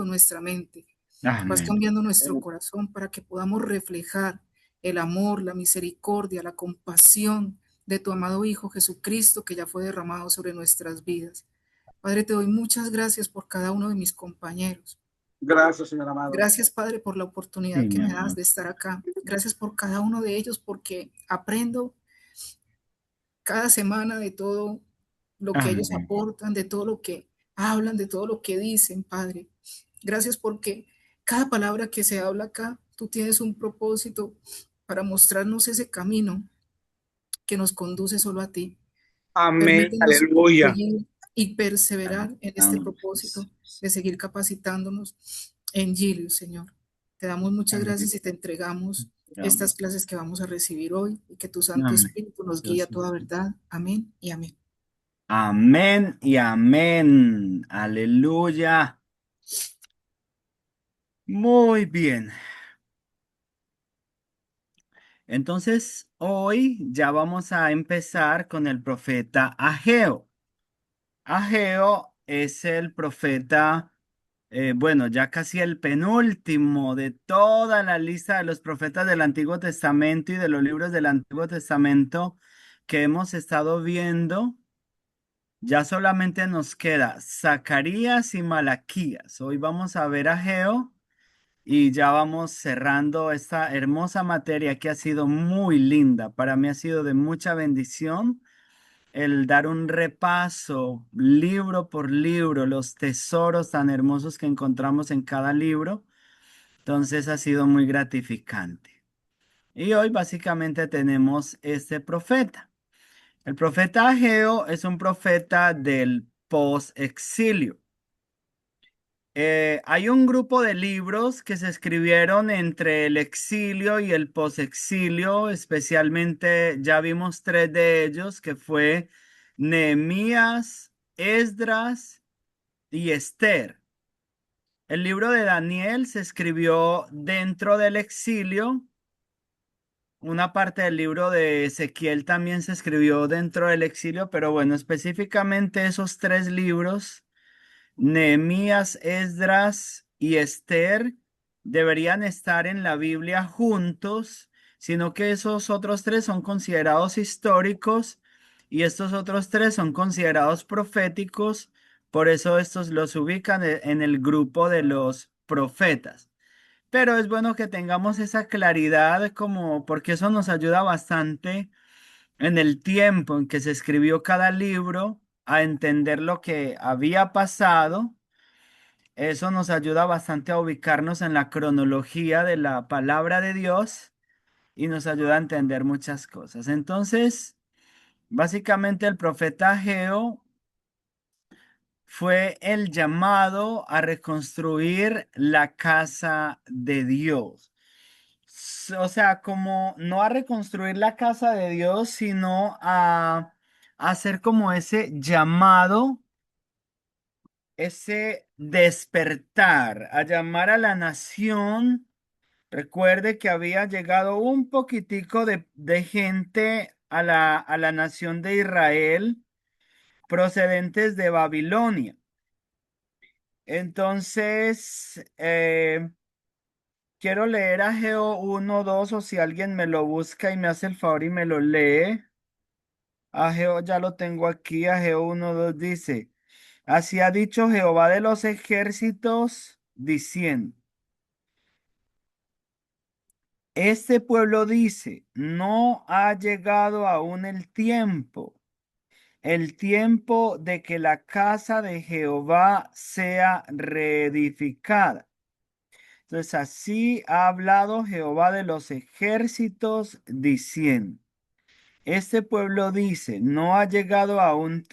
nuestra mente, vas Amén. cambiando nuestro corazón para que podamos reflejar el amor, la misericordia, la compasión de tu amado Hijo Jesucristo que ya fue derramado sobre nuestras vidas. Padre, te doy muchas gracias por cada uno de mis compañeros. Gracias, señor amado. Gracias, Padre, por la oportunidad Sí, que mi me das amor. de estar acá. Gracias por cada uno de ellos porque aprendo cada semana de todo lo que ellos Amén. aportan, de todo lo que hablan, de todo lo que dicen, Padre. Gracias porque cada palabra que se habla acá, tú tienes un propósito para mostrarnos ese camino que nos conduce solo a ti. Amén. Permítenos Aleluya. seguir y perseverar en este Amén. propósito de seguir capacitándonos en Gilio, Señor. Te damos muchas Amén. gracias y te entregamos Amén. estas clases que vamos a recibir hoy y que tu Santo Amén. Espíritu nos guíe a Dios toda mío. verdad. Amén y amén. Amén y amén. Aleluya. Muy bien. Entonces, hoy ya vamos a empezar con el profeta Ageo. Ageo es el profeta, bueno, ya casi el penúltimo de toda la lista de los profetas del Antiguo Testamento y de los libros del Antiguo Testamento que hemos estado viendo. Ya solamente nos queda Zacarías y Malaquías. Hoy vamos a ver Ageo y ya vamos cerrando esta hermosa materia que ha sido muy linda. Para mí ha sido de mucha bendición el dar un repaso libro por libro, los tesoros tan hermosos que encontramos en cada libro. Entonces ha sido muy gratificante. Y hoy básicamente tenemos este profeta. El profeta Ageo es un profeta del post-exilio. Hay un grupo de libros que se escribieron entre el exilio y el posexilio, especialmente ya vimos tres de ellos, que fue Nehemías, Esdras y Esther. El libro de Daniel se escribió dentro del exilio. Una parte del libro de Ezequiel también se escribió dentro del exilio, pero bueno, específicamente esos tres libros, Nehemías, Esdras y Esther, deberían estar en la Biblia juntos, sino que esos otros tres son considerados históricos y estos otros tres son considerados proféticos, por eso estos los ubican en el grupo de los profetas. Pero es bueno que tengamos esa claridad como porque eso nos ayuda bastante en el tiempo en que se escribió cada libro a entender lo que había pasado. Eso nos ayuda bastante a ubicarnos en la cronología de la palabra de Dios y nos ayuda a entender muchas cosas. Entonces, básicamente el profeta Ageo fue el llamado a reconstruir la casa de Dios. O sea, como no a reconstruir la casa de Dios, sino a hacer como ese llamado, ese despertar, a llamar a la nación. Recuerde que había llegado un poquitico de gente a la nación de Israel procedentes de Babilonia. Entonces, quiero leer a Ageo 1:2 o si alguien me lo busca y me hace el favor y me lo lee. Ageo ya lo tengo aquí. Ageo 1:2 dice, así ha dicho Jehová de los ejércitos, diciendo, este pueblo dice, no ha llegado aún el tiempo de que la casa de Jehová sea reedificada. Entonces así ha hablado Jehová de los ejércitos, diciendo, este pueblo dice, no ha llegado aún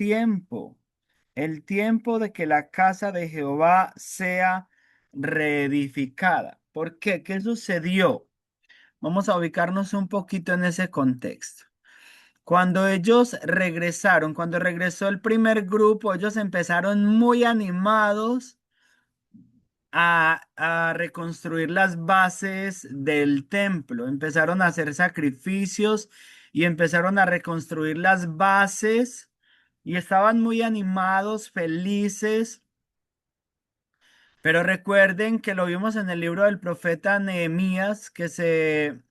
el tiempo de que la casa de Jehová sea reedificada. ¿Por qué? ¿Qué sucedió? Vamos a ubicarnos un poquito en ese contexto. Cuando ellos regresaron, cuando regresó el primer grupo, ellos empezaron muy animados a reconstruir las bases del templo. Empezaron a hacer sacrificios y empezaron a reconstruir las bases y estaban muy animados, felices Pero recuerden que lo vimos en el libro del profeta Nehemías,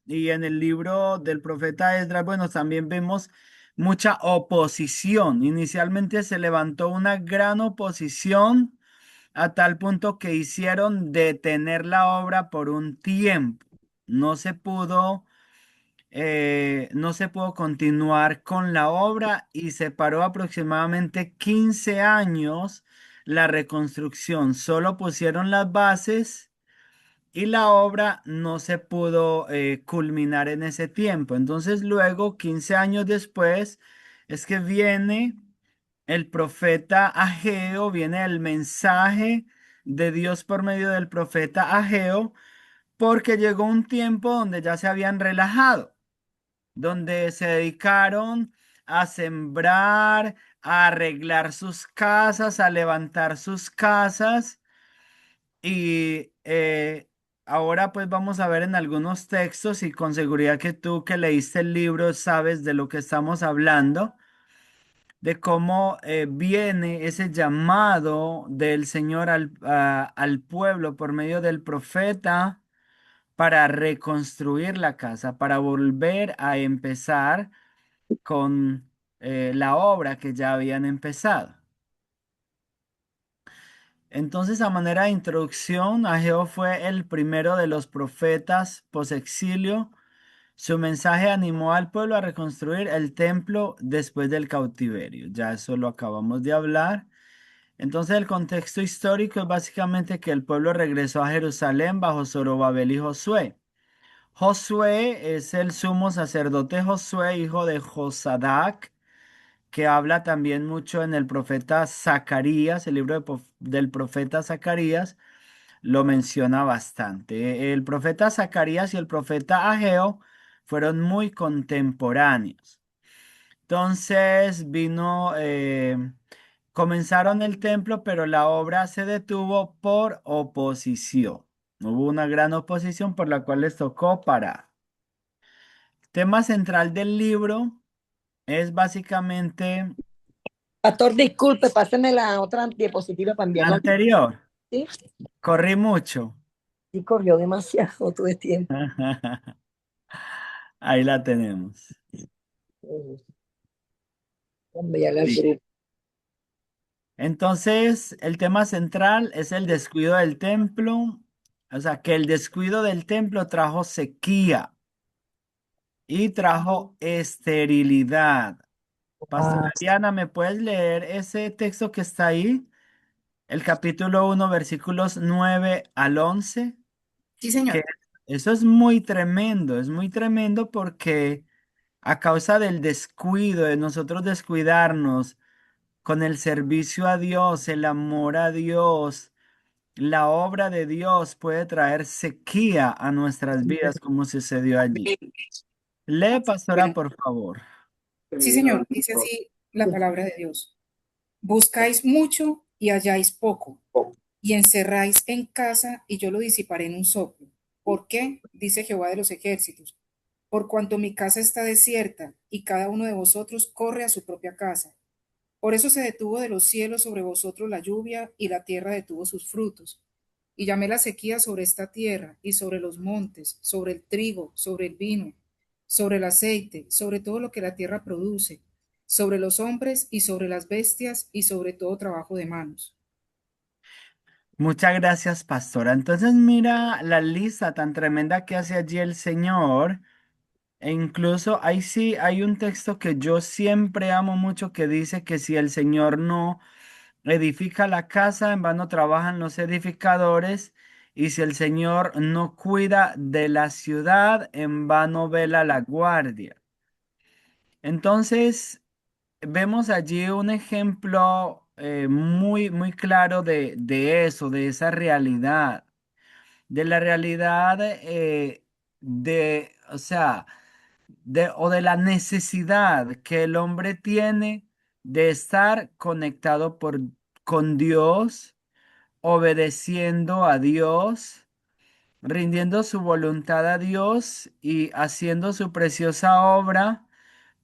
y en el libro del profeta Esdras, bueno, también vemos mucha oposición. Inicialmente se levantó una gran oposición a tal punto que hicieron detener la obra por un tiempo. No se pudo, no se pudo continuar con la obra y se paró aproximadamente 15 años la reconstrucción. Solo pusieron las bases y la obra no se pudo culminar en ese tiempo. Entonces luego, 15 años después, es que viene el profeta Ageo, viene el mensaje de Dios por medio del profeta Ageo, porque llegó un tiempo donde ya se habían relajado, donde se dedicaron a sembrar, a arreglar sus casas, a levantar sus casas y ahora pues vamos a ver en algunos textos y con seguridad que tú que leíste el libro sabes de lo que estamos hablando, de cómo viene ese llamado del Señor al pueblo por medio del profeta para reconstruir la casa, para volver a empezar con la obra que ya habían empezado. Entonces, a manera de introducción, Ageo fue el primero de los profetas posexilio. Su mensaje animó al pueblo a reconstruir el templo después del cautiverio. Ya eso lo acabamos de hablar. Entonces, el contexto histórico es básicamente que el pueblo regresó a Jerusalén bajo Zorobabel y Josué. Josué es el sumo sacerdote Josué, hijo de Josadac, que habla también mucho en el profeta Zacarías, el libro del profeta Zacarías lo menciona bastante. El profeta Zacarías y el profeta Ageo fueron muy contemporáneos. Entonces comenzaron el templo, pero la obra se detuvo por oposición. Hubo una gran oposición por la cual les tocó parar. Tema central del libro es básicamente Pastor, disculpe, páseme la otra diapositiva para la enviarla. anterior. Sí, Corrí mucho. sí corrió demasiado todo el tiempo. Ahí la tenemos. Enviarla al grupo. Entonces, el tema central es el descuido del templo, o sea, que el descuido del templo trajo sequía y trajo esterilidad. Pastora Ah, Diana, ¿me puedes leer ese texto que está ahí? El capítulo 1, versículos 9 al 11. Sí, Que señor. eso es muy tremendo porque a causa del descuido, de nosotros descuidarnos con el servicio a Dios, el amor a Dios, la obra de Dios puede traer sequía a nuestras vidas como sucedió allí. Lee, pastora, por favor. Sí, señor. Dice así la palabra de Dios. Buscáis mucho y halláis poco, y encerráis en casa y yo lo disiparé en un soplo. ¿Por qué? Dice Jehová de los ejércitos. Por cuanto mi casa está desierta y cada uno de vosotros corre a su propia casa. Por eso se detuvo de los cielos sobre vosotros la lluvia y la tierra detuvo sus frutos. Y llamé la sequía sobre esta tierra y sobre los montes, sobre el trigo, sobre el vino, sobre el aceite, sobre todo lo que la tierra produce, sobre los hombres y sobre las bestias y sobre todo trabajo de manos. Muchas gracias, pastora. Entonces mira la lista tan tremenda que hace allí el Señor. E incluso ahí sí hay un texto que yo siempre amo mucho que dice que si el Señor no edifica la casa, en vano trabajan los edificadores, y si el Señor no cuida de la ciudad, en vano vela la guardia. Entonces, vemos allí un ejemplo muy, muy claro de eso, de esa realidad, de la realidad o sea, o de la necesidad que el hombre tiene de estar conectado con Dios, obedeciendo a Dios, rindiendo su voluntad a Dios y haciendo su preciosa obra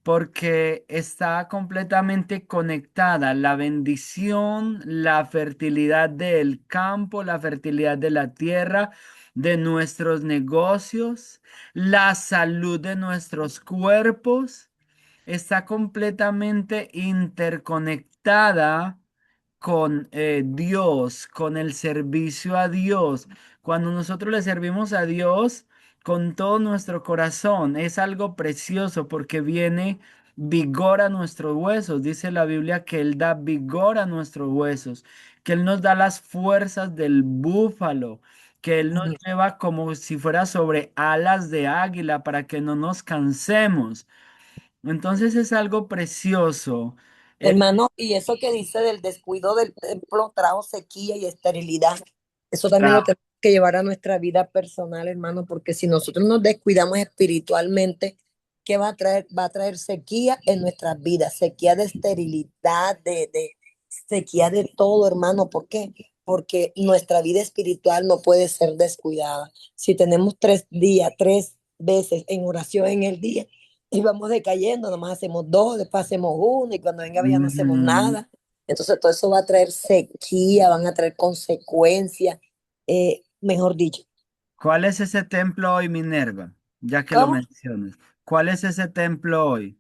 porque está completamente conectada la bendición, la fertilidad del campo, la fertilidad de la tierra, de nuestros negocios, la salud de nuestros cuerpos, está completamente interconectada con Dios, con el servicio a Dios. Cuando nosotros le servimos a Dios con todo nuestro corazón, es algo precioso porque viene vigor a nuestros huesos. Dice la Biblia que Él da vigor a nuestros huesos, que Él nos da las fuerzas del búfalo, que Él nos lleva como si fuera sobre alas de águila para que no nos cansemos. Entonces es algo precioso. Eh, Hermano, y eso que dice del descuido del templo trajo sequía y esterilidad. Eso también lo ah, tenemos que llevar a nuestra vida personal, hermano, porque si nosotros nos descuidamos espiritualmente, ¿qué va a traer? Va a traer sequía en nuestras vidas, sequía de esterilidad, de sequía de todo, hermano. ¿Por qué? Porque nuestra vida espiritual no puede ser descuidada. Si tenemos 3 días, 3 veces en oración en el día, y vamos decayendo, nomás hacemos 2, después hacemos 1 y cuando venga ya no hacemos ujú. nada. Entonces todo eso va a traer sequía, van a traer consecuencias, mejor dicho. ¿Cuál es ese templo hoy, Minerva? Ya que lo ¿Cómo? mencionas. ¿Cuál es ese templo hoy?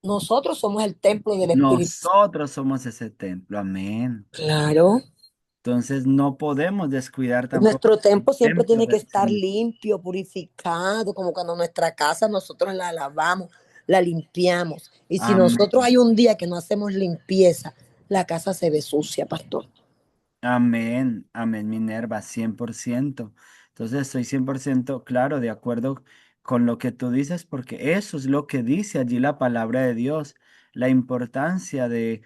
Nosotros somos el templo del Espíritu. Nosotros somos ese templo. Amén. Claro. Entonces no podemos descuidar tampoco Nuestro el templo siempre templo tiene que del estar Señor. limpio, purificado, como cuando nuestra casa nosotros la lavamos, la limpiamos. Y si nosotros Amén. hay un día que no hacemos limpieza, la casa se ve sucia, pastor. Amén. Amén, Minerva, 100%. Entonces estoy 100% claro, de acuerdo con lo que tú dices, porque eso es lo que dice allí la palabra de Dios, la importancia de,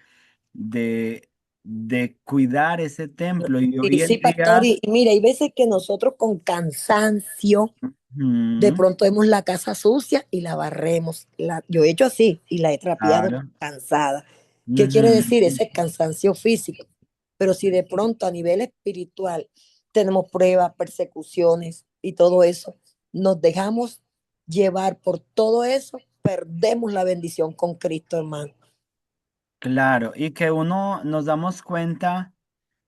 de cuidar ese templo. Y Sí, hoy en sí, pastor. día, Y mira, hay veces que nosotros con cansancio, de ujú, pronto vemos la casa sucia y la barremos. Yo he hecho así y la he trapeado claro, cansada. ¿Qué quiere ujú, decir? Ese cansancio físico. Pero si de pronto a nivel espiritual tenemos pruebas, persecuciones y todo eso, nos dejamos llevar por todo eso, perdemos la bendición con Cristo, hermano. claro, y que uno nos damos cuenta,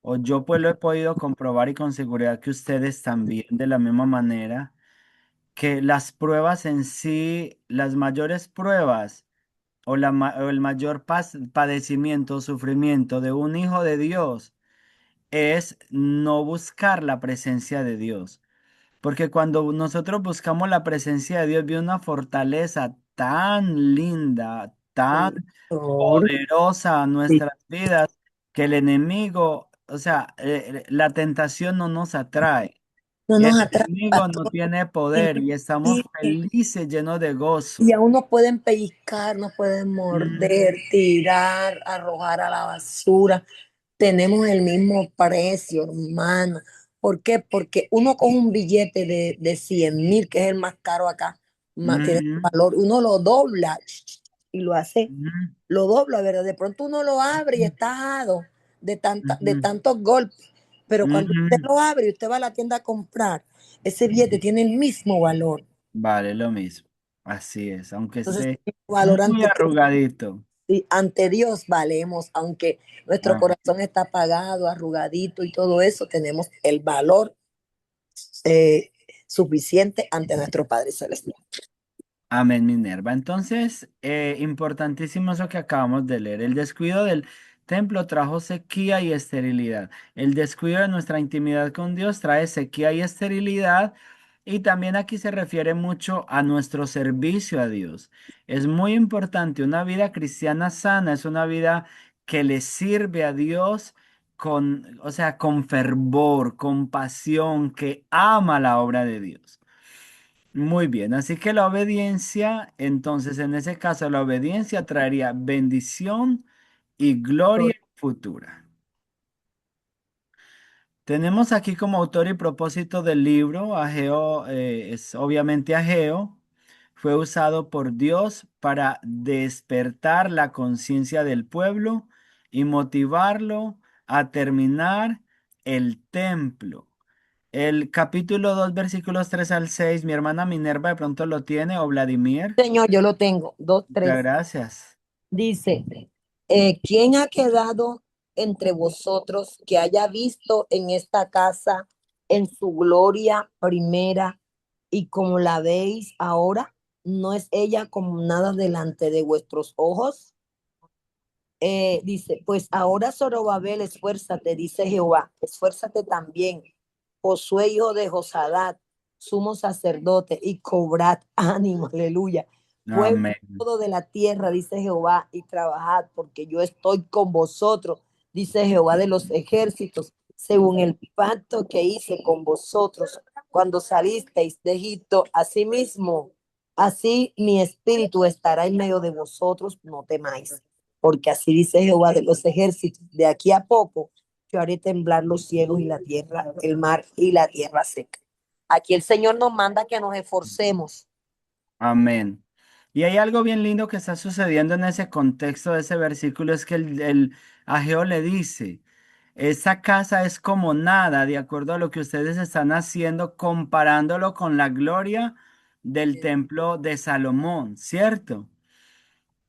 o yo pues lo he podido comprobar y con seguridad que ustedes también de la misma manera, que las pruebas en sí, las mayores pruebas o el mayor padecimiento o sufrimiento de un hijo de Dios es no buscar la presencia de Dios. Porque cuando nosotros buscamos la presencia de Dios, viene una fortaleza tan linda, tan Pastor, poderosa a sí, nuestras vidas, que el enemigo, o sea, la tentación no nos atrae. no El nos atrapa, enemigo no pastor. tiene Y, poder y estamos y felices, llenos de Y gozo. aún nos pueden pellizcar, nos pueden Mm, morder, tirar, arrojar a la basura. Tenemos el mismo precio, hermana. ¿Por qué? Porque uno con un billete de 100.000, que es el más caro acá, tiene mm, valor, uno lo dobla y lo hace, mm, lo dobla, ¿verdad? De pronto uno lo abre y mm, está ajado de mm, tantos golpes. Pero mm, cuando usted mm. lo abre y usted va a la tienda a comprar, ese billete tiene el mismo valor. Vale, lo mismo. Así es, aunque Entonces, esté valor muy ante Cristo. arrugadito. Y ante Dios valemos, aunque nuestro Amén. corazón está apagado, arrugadito y todo eso, tenemos el valor eh, suficiente ante nuestro Padre Celestial. Amén, Minerva. Entonces, importantísimo eso que acabamos de leer. El descuido del templo trajo sequía y esterilidad. El descuido de nuestra intimidad con Dios trae sequía y esterilidad. Y también aquí se refiere mucho a nuestro servicio a Dios. Es muy importante, una vida cristiana sana es una vida que le sirve a Dios con, o sea, con fervor, con pasión, que ama la obra de Dios. Muy bien, así que la obediencia, entonces en ese caso la obediencia traería bendición y gloria futura. Tenemos aquí como autor y propósito del libro, Ageo, es obviamente Ageo, fue usado por Dios para despertar la conciencia del pueblo y motivarlo a terminar el templo. El capítulo 2 versículos 3 al 6 mi hermana Minerva de pronto lo tiene, o Vladimir. Señor, yo lo tengo. Dos, Muchas tres. gracias. Dice, ¿quién ha quedado entre vosotros que haya visto en esta casa en su gloria primera y como la veis ahora? ¿No es ella como nada delante de vuestros ojos? Dice, pues ahora Zorobabel, esfuérzate, dice Jehová, esfuérzate también, Josué, hijo de Josadat, sumo sacerdote, y cobrad ánimo, aleluya. Pueblo Amén. todo de la tierra, dice Jehová, y trabajad, porque yo estoy con vosotros, dice Jehová de los ejércitos, según el pacto que hice con vosotros cuando salisteis de Egipto. Asimismo, así mi espíritu estará en medio de vosotros, no temáis, porque así dice Jehová de los ejércitos, de aquí a poco yo haré temblar los cielos y la tierra, el mar y la tierra seca. Aquí el Señor nos manda que nos esforcemos. Amén. Y hay algo bien lindo que está sucediendo en ese contexto de ese versículo, es que el Ageo le dice, esa casa es como nada, de acuerdo a lo que ustedes están haciendo, comparándolo con la gloria del templo de Salomón, ¿cierto?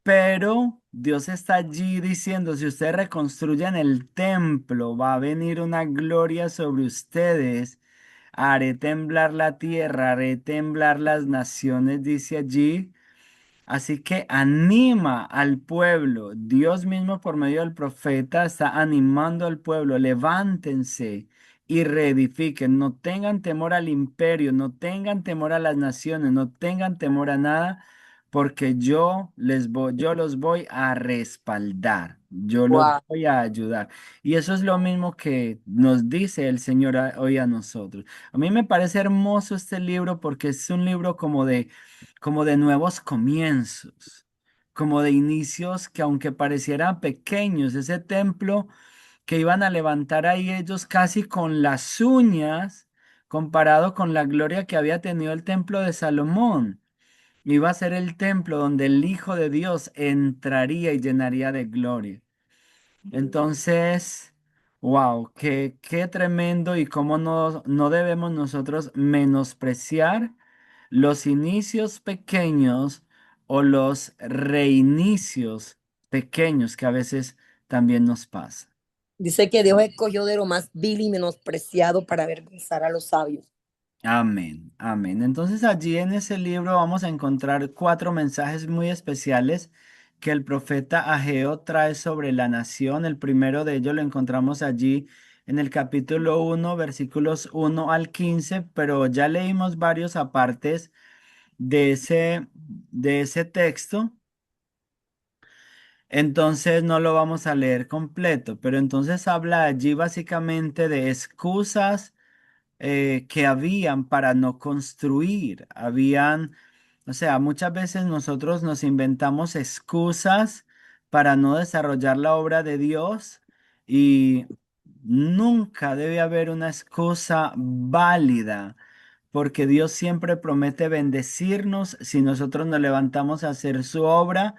Pero Dios está allí diciendo, si ustedes reconstruyen el templo, va a venir una gloria sobre ustedes. Haré temblar la tierra, haré temblar las naciones, dice allí. Así que anima al pueblo. Dios mismo por medio del profeta está animando al pueblo. Levántense y reedifiquen. No tengan temor al imperio, no tengan temor a las naciones, no tengan temor a nada, porque yo los voy a respaldar. Yo los Wow. voy a ayudar. Y eso es lo mismo que nos dice el Señor hoy a nosotros. A mí me parece hermoso este libro porque es un libro como de nuevos comienzos, como de inicios que aunque parecieran pequeños, ese templo que iban a levantar ahí ellos casi con las uñas, comparado con la gloria que había tenido el templo de Salomón. Iba a ser el templo donde el Hijo de Dios entraría y llenaría de gloria. Entonces, wow, qué tremendo y cómo no debemos nosotros menospreciar los inicios pequeños o los reinicios pequeños que a veces también nos pasa. Dice que Dios escogió de lo más vil y menospreciado para avergonzar a los sabios. Amén, amén. Entonces allí en ese libro vamos a encontrar cuatro mensajes muy especiales que el profeta Ageo trae sobre la nación. El primero de ellos lo encontramos allí en el capítulo 1, versículos 1 al 15, pero ya leímos varios apartes de ese texto. Entonces no lo vamos a leer completo, pero entonces habla allí básicamente de excusas que habían para no construir. O sea, muchas veces nosotros nos inventamos excusas para no desarrollar la obra de Dios y nunca debe haber una excusa válida, porque Dios siempre promete bendecirnos si nosotros nos levantamos a hacer su obra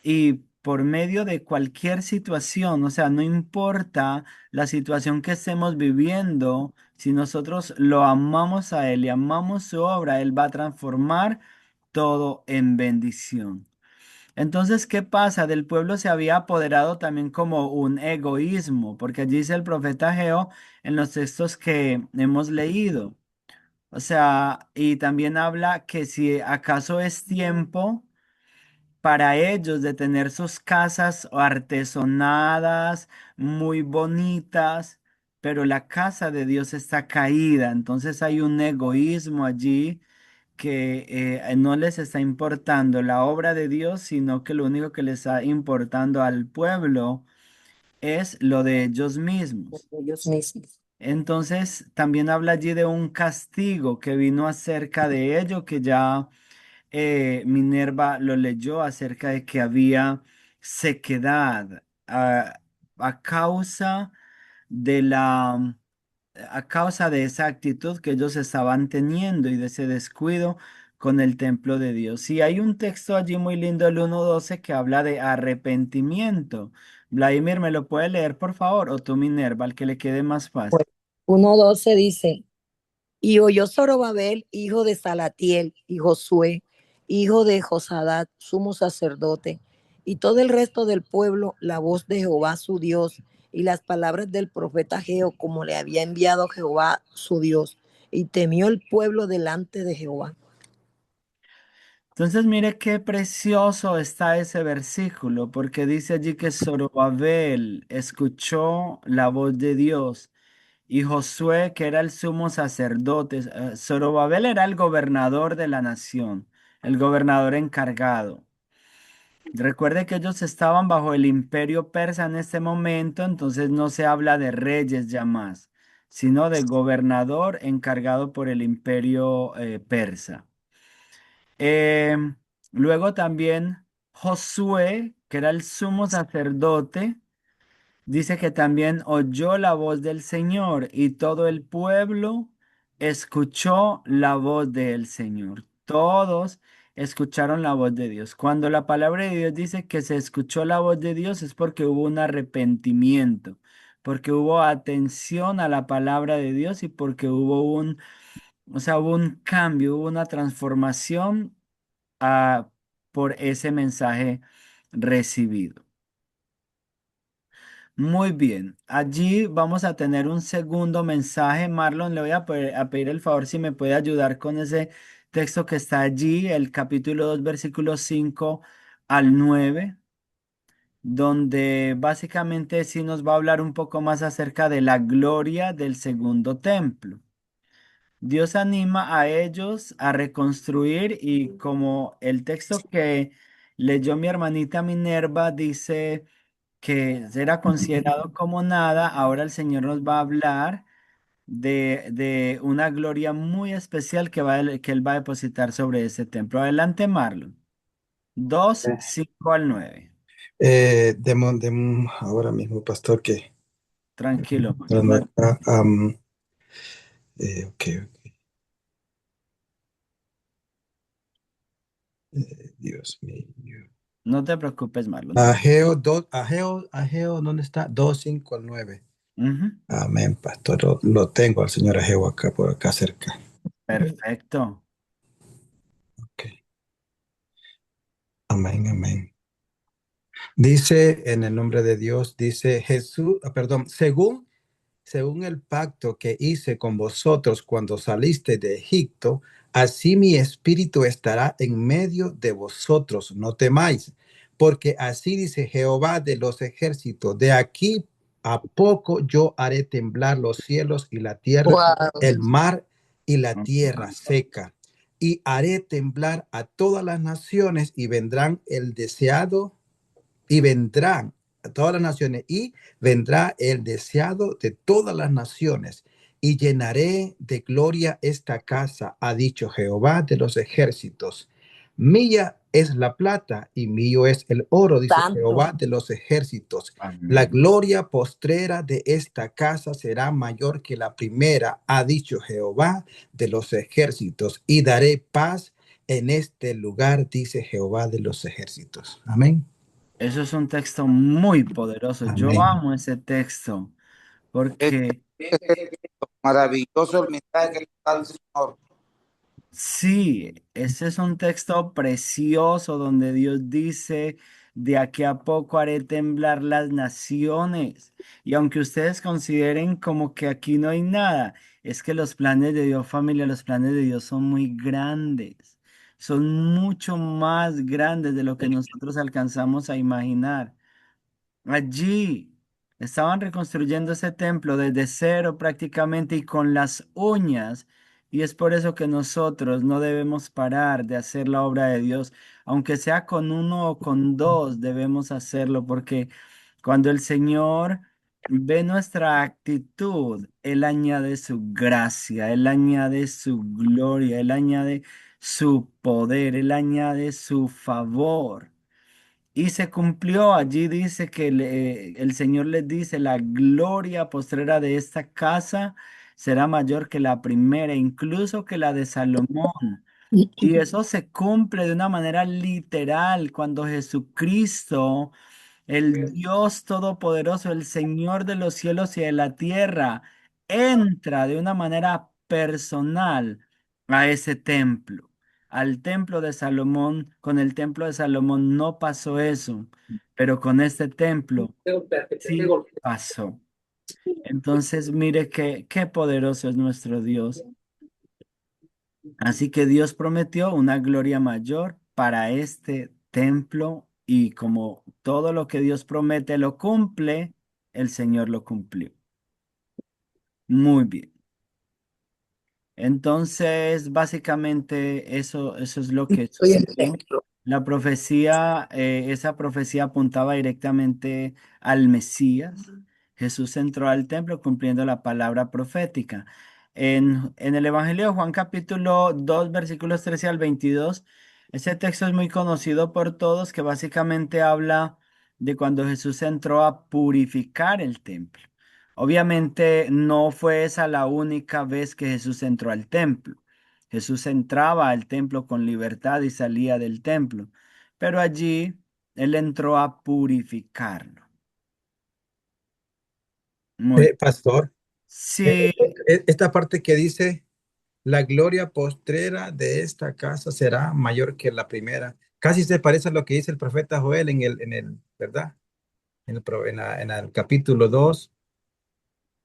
y por medio de cualquier situación, o sea, no importa la situación que estemos viviendo, si nosotros lo amamos a Él y amamos su obra, Él va a transformar todo en bendición. Entonces, ¿qué pasa? Del pueblo se había apoderado también como un egoísmo, porque allí dice el profeta Geo en los textos que hemos leído. O sea, y también habla que si acaso es tiempo para ellos de tener sus casas artesonadas, muy bonitas, pero la casa de Dios está caída, entonces hay un egoísmo allí que no les está importando la obra de Dios, sino que lo único que les está importando al pueblo es lo de ellos mismos. Ellos mismos. Entonces también habla allí de un castigo que vino acerca de ello, que ya Minerva lo leyó acerca de que había sequedad a causa de a causa de esa actitud que ellos estaban teniendo y de ese descuido con el templo de Dios. Y hay un texto allí muy lindo, el 1:12, que habla de arrepentimiento. Vladimir, ¿me lo puede leer, por favor? O tú, Minerva, al que le quede más fácil. Pues 1:12 dice, Y oyó Zorobabel, hijo de Salatiel, y Josué, hijo de Josadat, sumo sacerdote, y todo el resto del pueblo, la voz de Jehová su Dios, y las palabras del profeta Geo, como le había enviado Jehová su Dios. Y temió el pueblo delante de Jehová. Entonces, mire qué precioso está ese versículo, porque dice allí que Zorobabel escuchó la voz de Dios y Josué, que era el sumo sacerdote, Zorobabel era el gobernador de la nación, el gobernador encargado. Recuerde que ellos estaban bajo el imperio persa en este momento, entonces no se habla de reyes ya más, sino de gobernador encargado por el imperio persa. Eh, Luego también Josué, que era el sumo sacerdote, dice que también oyó la voz del Señor y todo el pueblo escuchó la voz del Señor. Todos escucharon la voz de Dios. Cuando la palabra de Dios dice que se escuchó la voz de Dios es porque hubo un arrepentimiento, porque hubo atención a la palabra de Dios y porque hubo o sea, hubo un cambio, hubo una transformación ah, por ese mensaje recibido. Muy bien, allí vamos a tener un segundo mensaje. Marlon, le voy a pedir el favor si me puede ayudar con ese texto que está allí, el capítulo 2 versículos 5 al 9, donde básicamente sí nos va a hablar un poco más acerca de la gloria del segundo templo. Dios anima a ellos a reconstruir y como el texto que leyó mi hermanita Minerva dice que era considerado como nada, ahora el Señor nos va a hablar de una gloria muy especial que Él va a depositar sobre ese templo. Adelante, Marlon. 2 Eh, 5 al 9. ahora mismo, pastor, que Tranquilo, entrando Marlon. acá, ok, Dios mío. No te preocupes, Marlon. Tranquilo. Ageo, ¿dónde está? 2:5 al 9. Ujú. Amén, pastor. Lo tengo al señor Ageo acá, por acá cerca. Perfecto. Ok. Amén, amén. Dice en el nombre de Dios, dice Jesús, perdón, según el pacto que hice con vosotros cuando saliste de Egipto, así mi espíritu estará en medio de vosotros. No temáis, porque así dice Jehová de los ejércitos, de aquí a poco yo haré temblar los cielos y la tierra, Wow. el mar y la tierra seca, y haré temblar a todas las naciones y vendrán el deseado y vendrán a todas las naciones y vendrá el deseado de todas las naciones y llenaré de gloria esta casa, ha dicho Jehová de los ejércitos. Mía es la plata y mío es el oro, dice Santo. Jehová de los ejércitos. La Amén. gloria postrera de esta casa será mayor que la primera, ha dicho Jehová de los ejércitos, y daré paz en este lugar, dice Jehová de los ejércitos. Amén. Eso es un texto muy poderoso. Yo Amén. amo ese texto Es porque maravilloso el mensaje que nos da el Señor. sí, ese es un texto precioso donde Dios dice, de aquí a poco haré temblar las naciones. Y aunque ustedes consideren como que aquí no hay nada, es que los planes de Dios, familia, los planes de Dios son muy grandes. Son mucho más grandes de lo que nosotros alcanzamos a imaginar. Allí estaban reconstruyendo ese templo desde cero prácticamente y con las uñas. Y es por eso que nosotros no debemos parar de hacer la obra de Dios. Aunque sea con uno o con dos, debemos hacerlo porque cuando el Señor ve nuestra actitud, Él añade su gracia, Él añade su gloria, Él añade su poder, Él añade su favor. Y se cumplió, allí dice que el Señor les dice, la gloria postrera de esta casa será mayor que la primera, incluso que la de Salomón. Y eso se cumple de una manera literal cuando Jesucristo, el Dios Todopoderoso, el Señor de los cielos y de la tierra, entra de una manera personal a ese templo. Al templo de Salomón, con el templo de Salomón no pasó eso, pero con este templo sí pasó. Entonces, mire qué poderoso es nuestro Dios. Así que Dios prometió una gloria mayor para este templo y como todo lo que Dios promete lo cumple, el Señor lo cumplió. Muy bien. Entonces, básicamente eso es lo que Soy el sucedió. templo. La profecía, esa profecía apuntaba directamente al Mesías. Jesús entró al templo cumpliendo la palabra profética. En el Evangelio de Juan capítulo 2 versículos 13 al 22, ese texto es muy conocido por todos, que básicamente habla de cuando Jesús entró a purificar el templo. Obviamente no fue esa la única vez que Jesús entró al templo. Jesús entraba al templo con libertad y salía del templo, pero allí él entró a purificarlo. Muy. Pastor, Sí, esta parte que dice, la gloria postrera de esta casa será mayor que la primera. Casi se parece a lo que dice el profeta Joel ¿verdad? En el capítulo 2.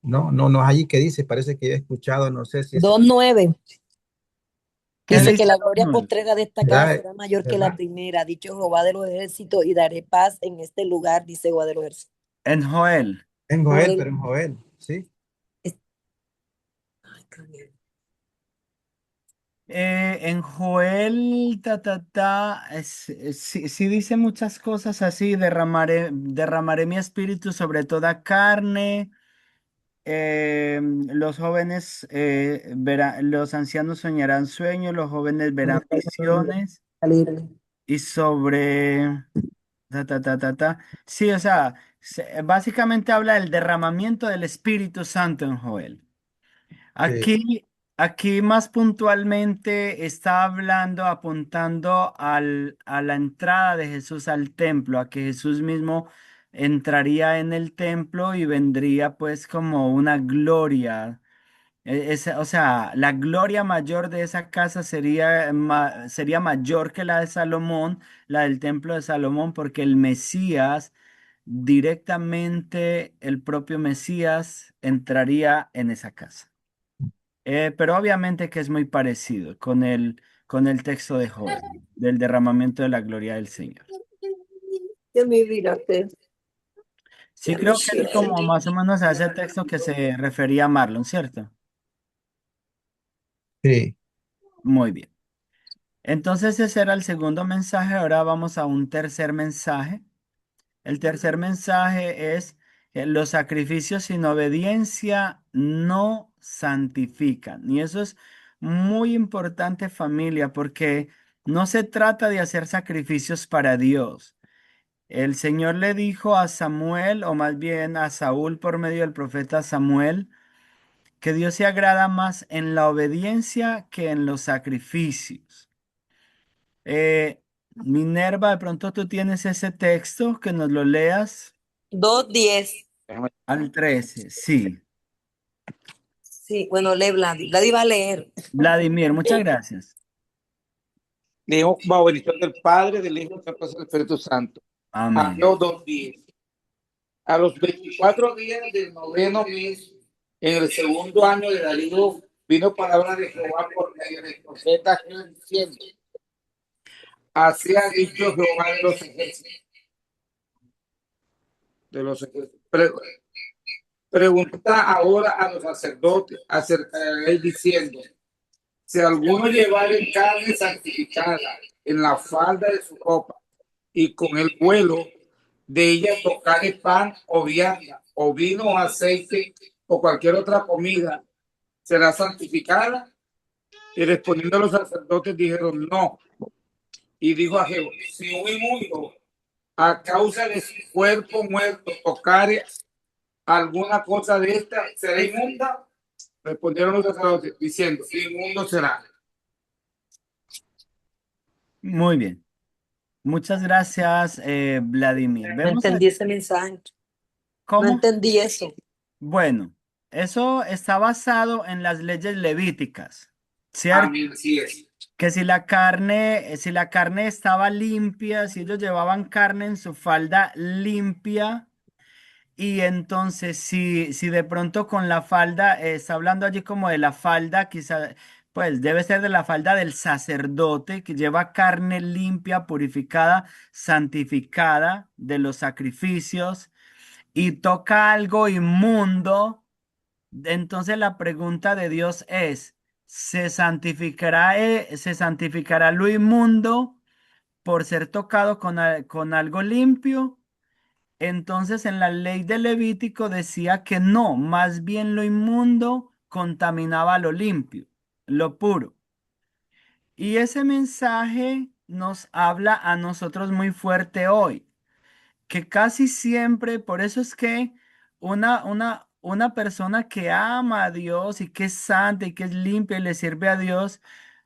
No, no, no es allí que dice, parece que he escuchado, no sé si es, 2:9 ¿qué dice dice que la los gloria nueve? postrera de esta casa ¿verdad? será mayor que la ¿Verdad? primera. Dicho Jehová de los ejércitos, y daré paz en este lugar, dice Jehová de los ejércitos. En Joel. En Joel, Joel, pero en Joel, ¿sí? es- ay, Daniel. En Joel, sí, sí dice muchas cosas así, derramaré mi espíritu sobre toda carne. Los jóvenes verán, los ancianos soñarán sueños, los jóvenes verán visiones Salir. y sobre Sí, o sea, básicamente habla del derramamiento del Espíritu Santo en Joel. Sí. Aquí más puntualmente está hablando, apuntando a la entrada de Jesús al templo, a que Jesús mismo entraría en el templo y vendría pues como una gloria. O sea, la gloria mayor de esa casa sería mayor que la de Salomón, la del templo de Salomón, porque el Mesías, directamente el propio Mesías, entraría en esa casa. Pero obviamente que es muy parecido con el texto de Joel, del derramamiento de la gloria del Señor. Ya mi vida, Sí, ya mi creo que es cielo. como más o menos a ese texto que se refería Marlon, ¿cierto? Sí. Muy bien. Entonces ese era el segundo mensaje. Ahora vamos a un tercer mensaje. El tercer mensaje es que los sacrificios sin obediencia no santifican. Y eso es muy importante, familia, porque no se trata de hacer sacrificios para Dios. El Señor le dijo a Samuel, o más bien a Saúl por medio del profeta Samuel, que Dios se agrada más en la obediencia que en los sacrificios. Minerva, de pronto tú tienes ese texto, que nos lo leas 2:10. Déjame- al 13. Sí. Sí, bueno, lee Vladi. Vladi va a leer. Vladimir, muchas gracias. Leemos bajo bendición del Padre, del Hijo y del Espíritu Santo. Amén. Mateo 2:10. A los 24 días del noveno mes, en el segundo año de Darío, vino palabra de Jehová por medio del profeta Geo, diciendo: así ha dicho Jehová de los ejércitos. Pregunta ahora a los sacerdotes acerca de la ley, diciendo: si alguno llevare carne santificada en la falda de su ropa, y con el vuelo de ella tocare pan o vianda, o vino o aceite, o cualquier otra comida, ¿será santificada? Y respondiendo los sacerdotes dijeron: no. Y dijo a Jehová: si un inmundo a causa de su cuerpo muerto tocare alguna cosa de esta, ¿será inmunda? Respondieron los sacerdotes diciendo: inmundo será. Muy bien. Muchas gracias, Vladimir. No Vemos entendí aquí ese mensaje. No cómo. entendí eso. Bueno. Eso está basado en las leyes levíticas, ¿cierto? Amén, así es. Que si la carne estaba limpia, si ellos llevaban carne en su falda limpia, y entonces si de pronto con la falda, está hablando allí como de la falda, quizá, pues debe ser de la falda del sacerdote que lleva carne limpia, purificada, santificada de los sacrificios y toca algo inmundo. Entonces la pregunta de Dios es, se santificará lo inmundo por ser tocado con algo limpio? Entonces en la ley de Levítico decía que no, más bien lo inmundo contaminaba lo limpio, lo puro. Y ese mensaje nos habla a nosotros muy fuerte hoy, que casi siempre, por eso es que una persona que ama a Dios y que es santa y que es limpia y le sirve a Dios,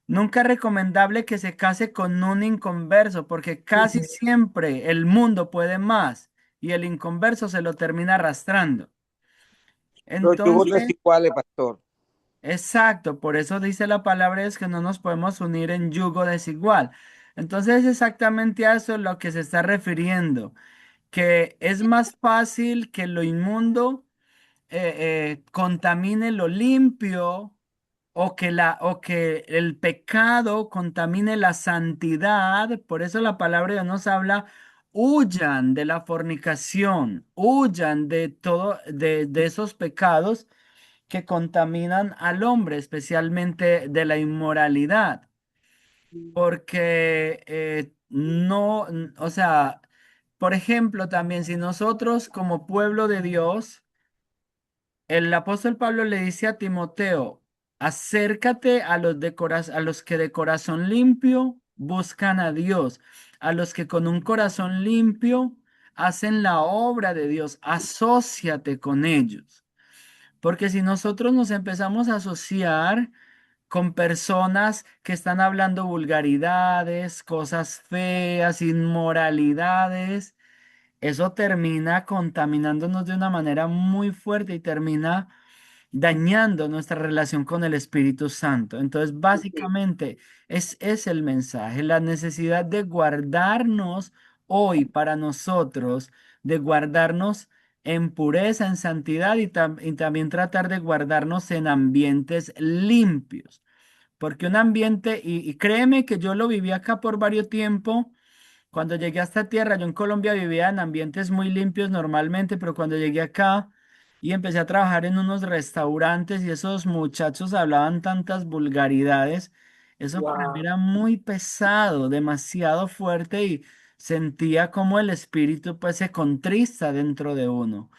nunca es recomendable que se case con un inconverso, porque casi siempre el mundo puede más y el inconverso se lo termina arrastrando. Los yugos Entonces, desiguales, pastor. exacto, por eso dice la palabra es que no nos podemos unir en yugo desigual. Entonces, exactamente a eso es lo que se está refiriendo, que es más fácil que lo inmundo contamine lo limpio o que el pecado contamine la santidad. Por eso la palabra de Dios nos habla, huyan de la fornicación, huyan de todo, de esos pecados que contaminan al hombre, especialmente de la inmoralidad, porque no, o sea, por ejemplo, también si nosotros como pueblo de Dios, el apóstol Pablo le dice a Timoteo, acércate a a los que de corazón limpio buscan a Dios, a los que con un corazón limpio hacen la obra de Dios, asóciate con ellos. Porque si nosotros nos empezamos a asociar con personas que están hablando vulgaridades, cosas feas, inmoralidades, eso termina contaminándonos de una manera muy fuerte y termina dañando nuestra relación con el Espíritu Santo. Entonces, básicamente, es el mensaje, la necesidad de guardarnos hoy para nosotros, de guardarnos en pureza, en santidad y también tratar de guardarnos en ambientes limpios. Porque un ambiente, y créeme que yo lo viví acá por varios tiempo. Cuando llegué a esta tierra, yo en Colombia vivía en ambientes muy limpios normalmente, pero cuando llegué acá y empecé a trabajar en unos restaurantes y esos muchachos hablaban tantas vulgaridades, eso para mí Wow. era muy pesado, demasiado fuerte y sentía como el espíritu pues se contrista dentro de uno,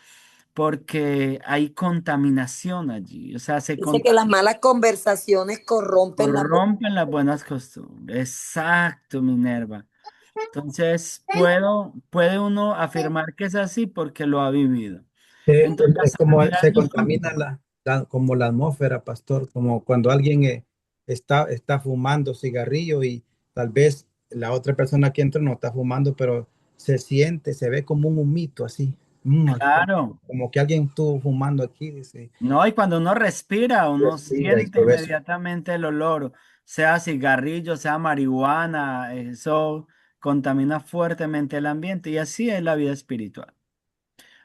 porque hay contaminación allí, o sea, Dice que las malas conversaciones corrompen la voz. corrompen las buenas costumbres. Exacto, Minerva. Entonces, puede uno afirmar que es así porque lo ha vivido. Entonces, la Es como santidad se no es contamina como la atmósfera, pastor, como cuando alguien está fumando cigarrillo y tal vez la otra persona que entra no está fumando, pero se siente, se ve como un humito así, claro. como que alguien estuvo fumando aquí, dice, No, y cuando uno respira, uno respira y siente todo eso. inmediatamente el olor, sea cigarrillo, sea marihuana, eso contamina fuertemente el ambiente y así es la vida espiritual.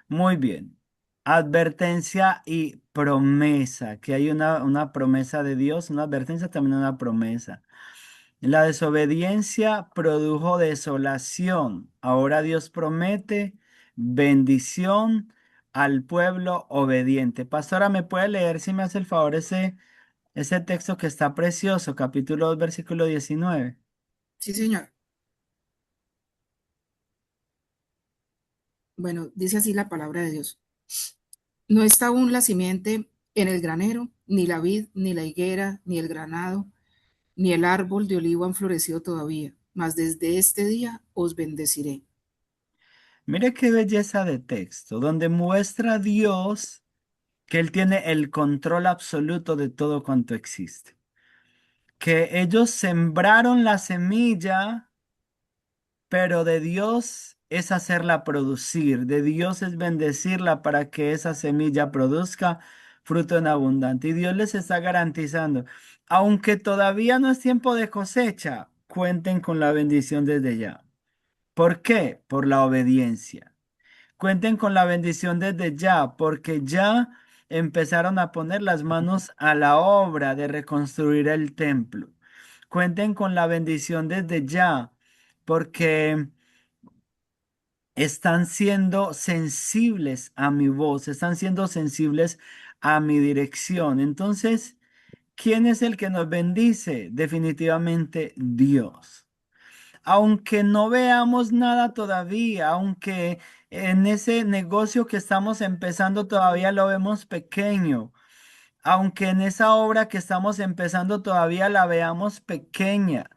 Muy bien. Advertencia y promesa, que hay una promesa de Dios, una advertencia también una promesa. La desobediencia produjo desolación. Ahora Dios promete bendición al pueblo obediente. Pastora, ¿me puede leer si me hace el favor ese texto que está precioso, capítulo 2, versículo 19? Sí, señor. Bueno, dice así la palabra de Dios. No está aún la simiente en el granero, ni la vid, ni la higuera, ni el granado, ni el árbol de olivo han florecido todavía, mas desde este día os bendeciré. Mire qué belleza de texto, donde muestra a Dios que Él tiene el control absoluto de todo cuanto existe. Que ellos sembraron la semilla, pero de Dios es hacerla producir, de Dios es bendecirla para que esa semilla produzca fruto en abundante. Y Dios les está garantizando, aunque todavía no es tiempo de cosecha, cuenten con la bendición desde ya. ¿Por qué? Por la obediencia. Cuenten con la bendición desde ya, porque ya empezaron a poner las manos a la obra de reconstruir el templo. Cuenten con la bendición desde ya, porque están siendo sensibles a mi voz, están siendo sensibles a mi dirección. Entonces, ¿quién es el que nos bendice? Definitivamente Dios. Aunque no veamos nada todavía, aunque en ese negocio que estamos empezando todavía lo vemos pequeño, aunque en esa obra que estamos empezando todavía la veamos pequeña,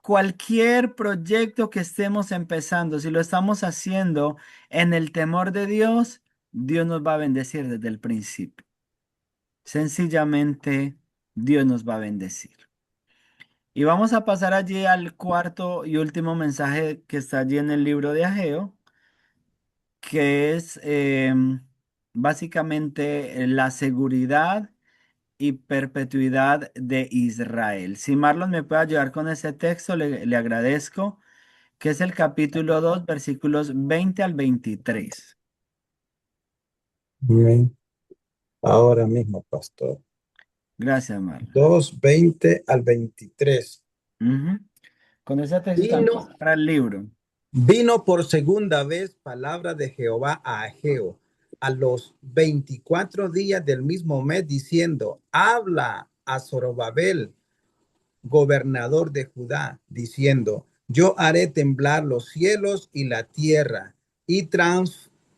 cualquier proyecto que estemos empezando, si lo estamos haciendo en el temor de Dios, Dios nos va a bendecir desde el principio. Sencillamente, Dios nos va a bendecir. Y vamos a pasar allí al cuarto y último mensaje que está allí en el libro de Ageo, que es básicamente la seguridad y perpetuidad de Israel. Si Marlon me puede ayudar con ese texto, le agradezco, que es el capítulo 2 versículos 20 al 23. Amén. Ahora mismo, pastor. Gracias, Marlon. 2:20 al 23. Ujú. Con ese texto Vino, también para el libro. vino por segunda vez palabra de Jehová a Ageo a los 24 días del mismo mes, diciendo: habla a Zorobabel, gobernador de Judá, diciendo: yo haré temblar los cielos y la tierra, y,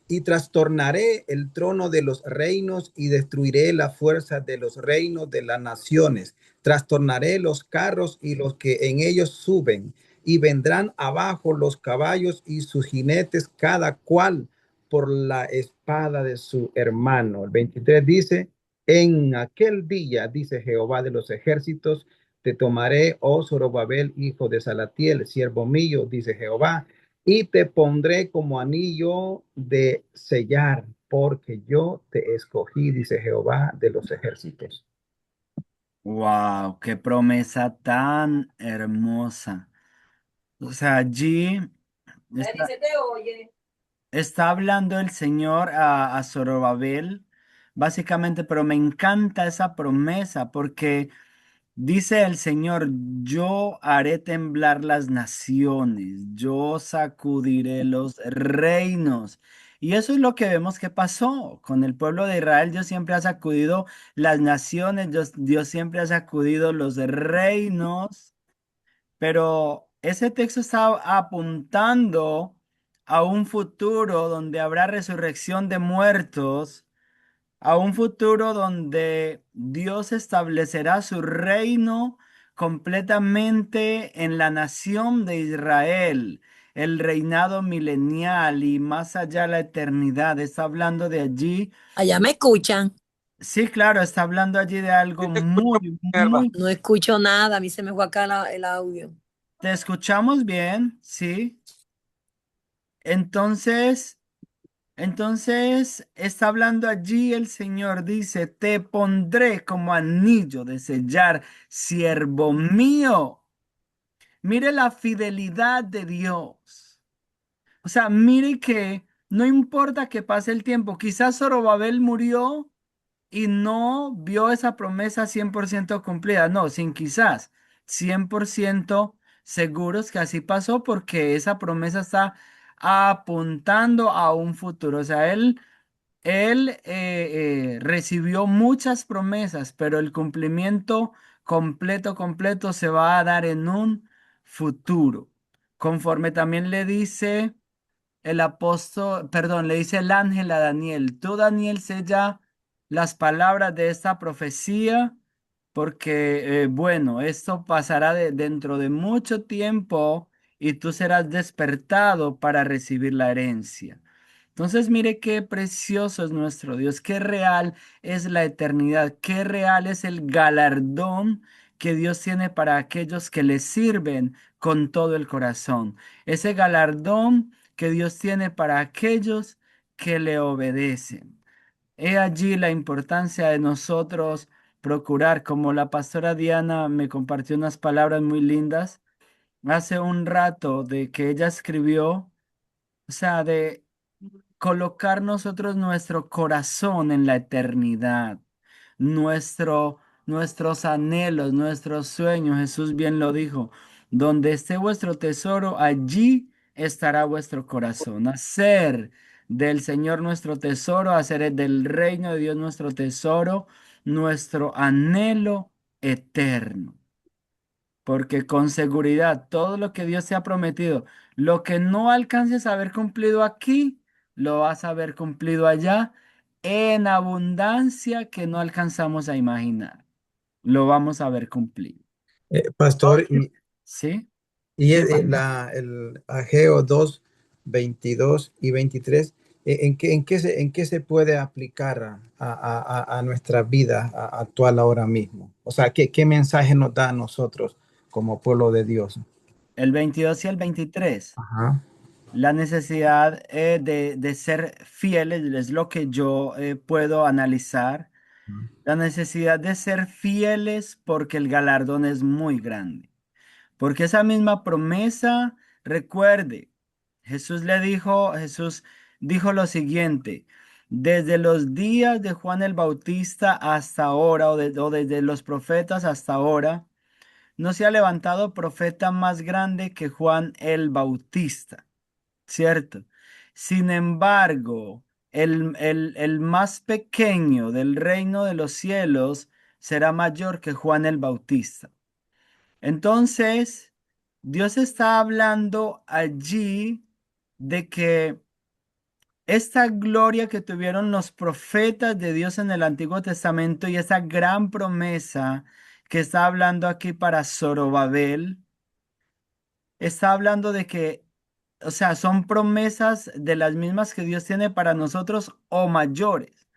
y trastornaré el trono de los reinos, y destruiré la fuerza de los reinos de las naciones. Trastornaré los carros y los que en ellos suben, y vendrán abajo los caballos y sus jinetes, cada cual por la espada de su hermano. El 23 dice: en aquel día, dice Jehová de los ejércitos, te tomaré, oh Zorobabel, hijo de Salatiel, siervo mío, dice Jehová, y te pondré como anillo de sellar, porque yo te escogí, dice Jehová de los ejércitos. Wow, qué promesa tan hermosa. O sea, allí está, está hablando el Señor a Zorobabel, básicamente, pero me encanta esa promesa porque dice el Señor: yo haré temblar las naciones, yo sacudiré los reinos. Y eso es lo que vemos que pasó con el pueblo de Israel. Dios siempre ha sacudido las naciones, Dios siempre ha sacudido los reinos. Pero ese texto está apuntando a un futuro donde habrá resurrección de muertos, a un futuro donde Dios establecerá su reino completamente en la nación de Israel, el reinado milenial y más allá la eternidad. Está hablando de allí. Allá me escuchan. Sí, claro, está hablando allí de algo Sí te escucho, muy, Minerva. muy... No escucho nada. A mí se me fue acá el audio. Te escuchamos bien, sí. Entonces, entonces está hablando allí el Señor, dice: te pondré como anillo de sellar, siervo mío. Mire la fidelidad de Dios. O sea, mire que no importa que pase el tiempo, quizás Zorobabel murió y no vio esa promesa 100% cumplida. No, sin quizás, 100% seguros que así pasó porque esa promesa está apuntando a un futuro. O sea, él recibió muchas promesas, pero el cumplimiento completo se va a dar en un futuro. Conforme también le dice el apóstol, perdón, le dice el ángel a Daniel: tú, Daniel, sella las palabras de esta profecía, porque, bueno, esto pasará dentro de mucho tiempo y tú serás despertado para recibir la herencia. Entonces, mire qué precioso es nuestro Dios, qué real es la eternidad, qué real es el galardón que Dios tiene para aquellos que le sirven con todo el corazón. Ese galardón que Dios tiene para aquellos que le obedecen. He allí la importancia de nosotros procurar, como la pastora Diana me compartió unas palabras muy lindas hace un rato de que ella escribió, o sea, de colocar nosotros nuestro corazón en la eternidad, nuestro, nuestros anhelos, nuestros sueños. Jesús bien lo dijo, donde esté vuestro tesoro, allí estará vuestro corazón. Hacer del Señor nuestro tesoro, hacer del reino de Dios nuestro tesoro, nuestro anhelo eterno. Porque con seguridad todo lo que Dios te ha prometido, lo que no alcances a haber cumplido aquí, lo vas a haber cumplido allá en abundancia que no alcanzamos a imaginar. Lo vamos a ver cumplido. Pastor, ¿Sí? y Sí, el Ageo 2 22 y 23, en qué se puede aplicar a nuestra vida actual ahora mismo? O sea, ¿qué mensaje nos da a nosotros como pueblo de Dios? el 22 y el 23. Ajá. La necesidad de ser fieles es lo que yo puedo analizar. La necesidad de ser fieles porque el galardón es muy grande. Porque esa misma promesa, recuerde, Jesús dijo lo siguiente, desde los días de Juan el Bautista hasta ahora, o desde los profetas hasta ahora, no se ha levantado profeta más grande que Juan el Bautista, ¿cierto? Sin embargo, el más pequeño del reino de los cielos será mayor que Juan el Bautista. Entonces, Dios está hablando allí de que esta gloria que tuvieron los profetas de Dios en el Antiguo Testamento y esa gran promesa que está hablando aquí para Zorobabel, está hablando de que, o sea, son promesas de las mismas que Dios tiene para nosotros o mayores.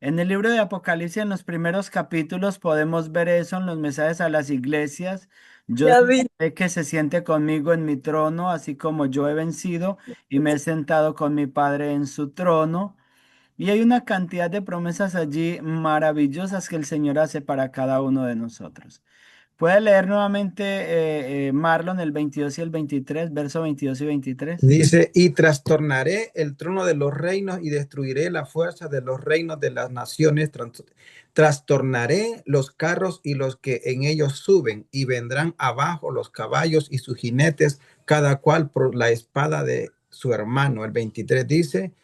En el libro de Apocalipsis, en los primeros capítulos, podemos ver eso en los mensajes a las iglesias. Yo Ya vi. sé que se siente conmigo en mi trono, así como yo he vencido y me he sentado con mi Padre en su trono. Y hay una cantidad de promesas allí maravillosas que el Señor hace para cada uno de nosotros. ¿Puede leer nuevamente, Marlon, el 22 y el 23, verso 22 y 23? Dice, y trastornaré el trono de los reinos y destruiré la fuerza de los reinos de las naciones. Trastornaré los carros y los que en ellos suben, y vendrán abajo los caballos y sus jinetes, cada cual por la espada de su hermano. El 23 dice,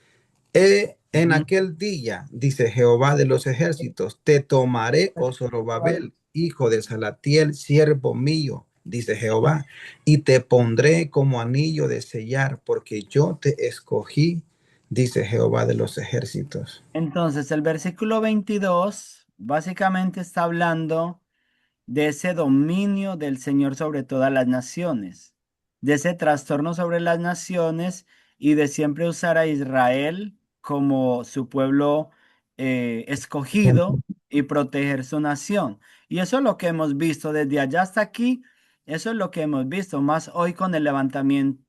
en Ujú. aquel día, dice Jehová de los ejércitos, te tomaré, oh Zorobabel, hijo de Salatiel, siervo mío, dice Jehová, y te pondré como anillo de sellar, porque yo te escogí, dice Jehová de los ejércitos. Entonces, el versículo 22 básicamente está hablando de ese dominio del Señor sobre todas las naciones, de ese trastorno sobre las naciones y de siempre usar a Israel como su pueblo escogido y proteger su nación. Y eso es lo que hemos visto desde allá hasta aquí, eso es lo que hemos visto, más hoy con el levantamiento,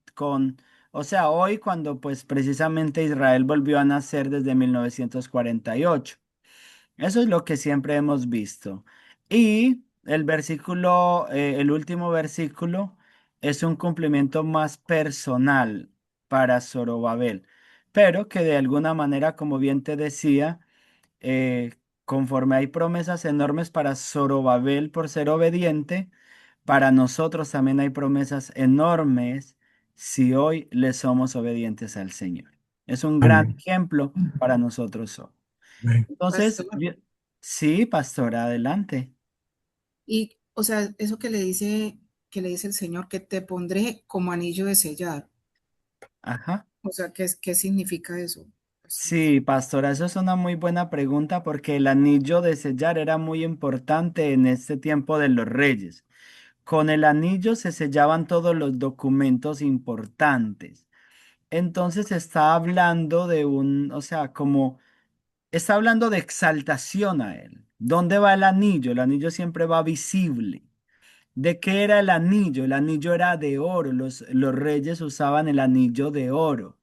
o sea, hoy cuando pues precisamente Israel volvió a nacer desde 1948. Eso es lo que siempre hemos visto. Y el versículo, el último versículo, es un cumplimiento más personal para Zorobabel, pero que de alguna manera, como bien te decía, conforme hay promesas enormes para Zorobabel por ser obediente, para nosotros también hay promesas enormes si hoy le somos obedientes al Señor. Es un gran Amén. ejemplo para nosotros hoy. Amén. Entonces, Pastor. sí, pastora, adelante. Y, o sea, eso que le dice el Señor, que te pondré como anillo de sellar. Ajá. O sea, ¿qué significa eso, pastor? Sí, pastora, eso es una muy buena pregunta porque el anillo de sellar era muy importante en este tiempo de los reyes. Con el anillo se sellaban todos los documentos importantes. Entonces está hablando de o sea, como está hablando de exaltación a él. ¿Dónde va el anillo? El anillo siempre va visible. ¿De qué era el anillo? El anillo era de oro. Los reyes usaban el anillo de oro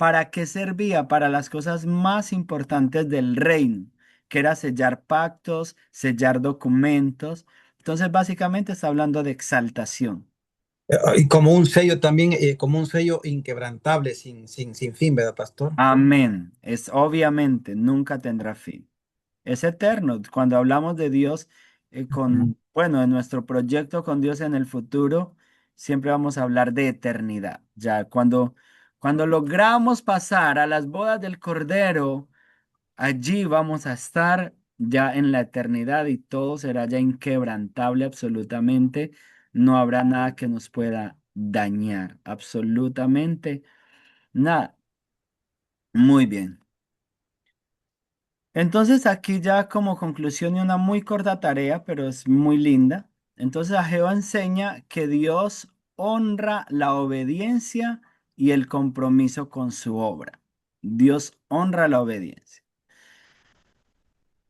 ¿Para qué servía? Para las cosas más importantes del reino, que era sellar pactos, sellar documentos. Entonces, básicamente está hablando de exaltación. Y como un sello también, como un sello inquebrantable, sin fin, ¿verdad, pastor? Amén. Es obviamente, nunca tendrá fin. Es eterno. Cuando hablamos de Dios, bueno, en nuestro proyecto con Dios en el futuro, siempre vamos a hablar de eternidad. Ya cuando logramos pasar a las bodas del Cordero, allí vamos a estar ya en la eternidad y todo será ya inquebrantable absolutamente. No habrá nada que nos pueda dañar, absolutamente nada. Muy bien. Entonces aquí ya como conclusión y una muy corta tarea, pero es muy linda. Entonces Ageo enseña que Dios honra la obediencia y el compromiso con su obra. Dios honra la obediencia.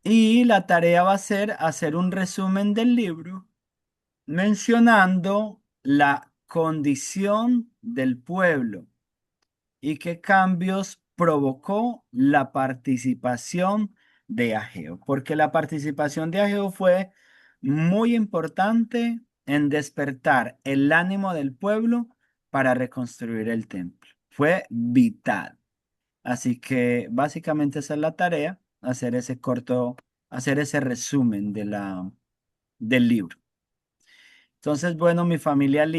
Y la tarea va a ser hacer un resumen del libro mencionando la condición del pueblo y qué cambios provocó la participación de Ageo, porque la participación de Ageo fue muy importante en despertar el ánimo del pueblo para reconstruir el templo. Fue vital. Así que básicamente esa es la tarea, hacer ese resumen del libro. Entonces, bueno, mi familia linda.